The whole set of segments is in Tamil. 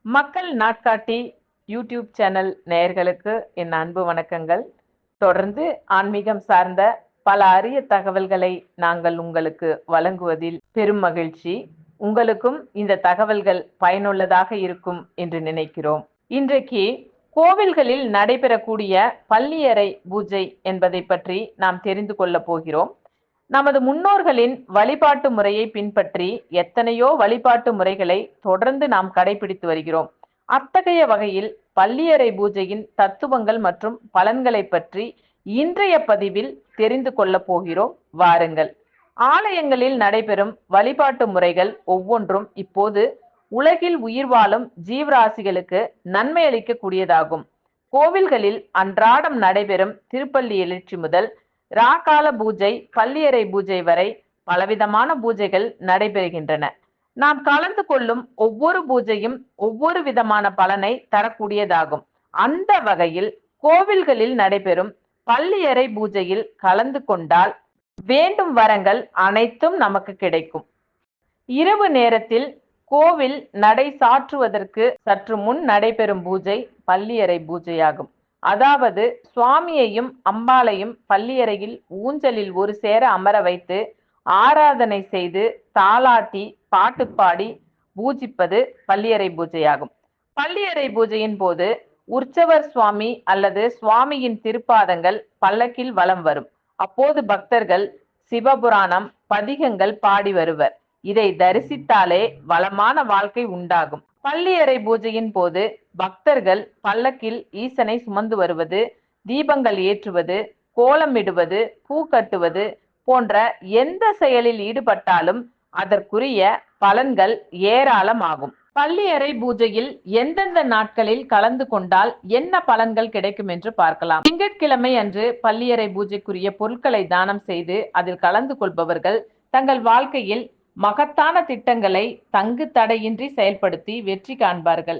மக்கள் நாட்காட்டி யூடியூப் சேனல் நேயர்களுக்கு என் அன்பு வணக்கங்கள். தொடர்ந்து ஆன்மீகம் சார்ந்த பல அரிய தகவல்களை நாங்கள் உங்களுக்கு வழங்குவதில் பெரும் மகிழ்ச்சி. உங்களுக்கும் இந்த தகவல்கள் பயனுள்ளதாக இருக்கும் என்று நினைக்கிறோம். இன்றைக்கு கோவில்களில் நடைபெறக்கூடிய பள்ளியறை பூஜை என்பதை பற்றி நாம் தெரிந்து கொள்ள போகிறோம். நமது முன்னோர்களின் வழிபாட்டு முறையை பின்பற்றி எத்தனையோ வழிபாட்டு முறைகளை தொடர்ந்து நாம் கடைபிடித்து வருகிறோம். அத்தகைய வகையில் பள்ளியறை பூஜையின் தத்துவங்கள் மற்றும் பலன்களை பற்றி இன்றைய பதிவில் தெரிந்து கொள்ள போகிறோம். வாருங்கள். ஆலயங்களில் நடைபெறும் வழிபாட்டு முறைகள் ஒவ்வொன்றும் இப்போது உலகில் உயிர் வாழும் ஜீவராசிகளுக்கு நன்மை அளிக்கக்கூடியதாகும். கோவில்களில் அன்றாடம் நடைபெறும் திருப்பள்ளி எழுச்சி முதல் ராகால பூஜை, பள்ளியறை பூஜை வரை பலவிதமான பூஜைகள் நடைபெறுகின்றன. நாம் கலந்து கொள்ளும் ஒவ்வொரு பூஜையும் ஒவ்வொரு விதமான பலனை தரக்கூடியதாகும். அந்த வகையில் கோவில்களில் நடைபெறும் பள்ளியறை பூஜையில் கலந்து கொண்டால் வேண்டும் வரங்கள் அனைத்தும் நமக்கு கிடைக்கும். இரவு நேரத்தில் கோவில் நடை சாற்றுவதற்கு சற்று முன் நடைபெறும் பூஜை பள்ளியறை பூஜையாகும். அதாவது சுவாமியையும் அம்பாளையும் பள்ளியறையில் ஊஞ்சலில் ஒரு சேர அமர வைத்து ஆராதனை செய்து தாலாட்டி பாட்டு பாடி பூஜிப்பது பள்ளியறை பூஜையாகும். பள்ளியறை பூஜையின் போது உற்சவர் சுவாமி அல்லது சுவாமியின் திருப்பாதங்கள் பல்லக்கில் வலம் வரும். அப்போது பக்தர்கள் சிவபுராணம் பதிகங்கள் பாடி வருவர். இதை தரிசித்தாலே வளமான வாழ்க்கை உண்டாகும். பள்ளியறை பூஜையின் போது பக்தர்கள் பல்லக்கில் ஈசனை சுமந்து வருவது, தீபங்கள் ஏற்றுவது, கோலமிடுவது, பூ கட்டுவது போன்ற எந்த செயலில் ஈடுபட்டாலும் அதற்குரிய பலன்கள் ஏராளமாகும். பள்ளியறை பூஜையில் எந்தெந்த நாட்களில் கலந்து கொண்டால் என்ன பலன்கள் கிடைக்கும் என்று பார்க்கலாம். திங்கட்கிழமை அன்று பள்ளியறை பூஜைக்குரிய பொருட்களை தானம் செய்து அதில் கலந்து கொள்பவர்கள் தங்கள் வாழ்க்கையில் மகத்தான திட்டங்களை தங்கு தடையின்றி செயல்படுத்தி வெற்றி காண்பார்கள்.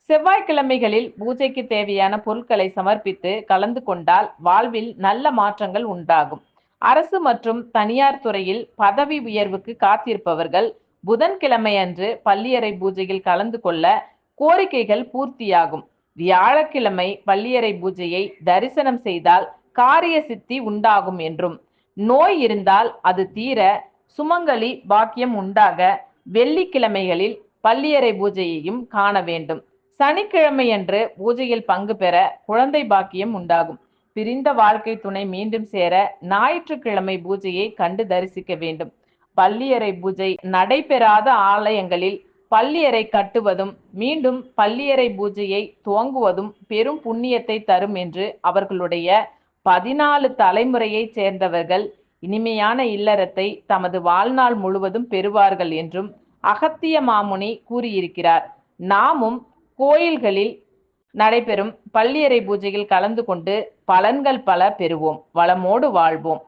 செவ்வாய்க்கிழமைகளில் பூஜைக்கு தேவையான பொருட்களை சமர்ப்பித்து கலந்து கொண்டால் வாழ்வில் நல்ல மாற்றங்கள் உண்டாகும். அரசு மற்றும் தனியார் துறையில் பதவி உயர்வுக்கு காத்திருப்பவர்கள் புதன்கிழமை அன்று பள்ளியறை பூஜையில் கலந்து கொள்ள கோரிக்கைகள் பூர்த்தியாகும். வியாழக்கிழமை பள்ளியறை பூஜையை தரிசனம் செய்தால் காரிய சித்தி உண்டாகும் என்றும், நோய் இருந்தால் அது தீர சுமங்கலி பாக்கியம் உண்டாக வெள்ளிக்கிழமைகளில் பள்ளியறை பூஜையையும் காண வேண்டும். சனிக்கிழமையன்று பூஜையில் பங்கு பெற குழந்தை பாக்கியம் உண்டாகும். பிரிந்த வாழ்க்கை துணை மீண்டும் சேர ஞாயிற்றுக்கிழமை பூஜையை கண்டு தரிசிக்க வேண்டும். பள்ளியறை பூஜை நடைபெறாத ஆலயங்களில் பள்ளியறை கட்டுவதும் மீண்டும் பள்ளியறை பூஜையை துவங்குவதும் பெரும் புண்ணியத்தை தரும் என்று அவர்களுடைய 14 தலைமுறையை சேர்ந்தவர்கள் இனிமையான இல்லறத்தை தமது வாழ்நாள் முழுவதும் பெறுவார்கள் என்றும் அகத்திய மாமுனி கூறியிருக்கிறார். நாமும் கோயில்களில் நடைபெறும் பள்ளியறை பூஜையில் கலந்து கொண்டு பலன்கள் பல பெறுவோம். வளமோடு வாழ்வோம்.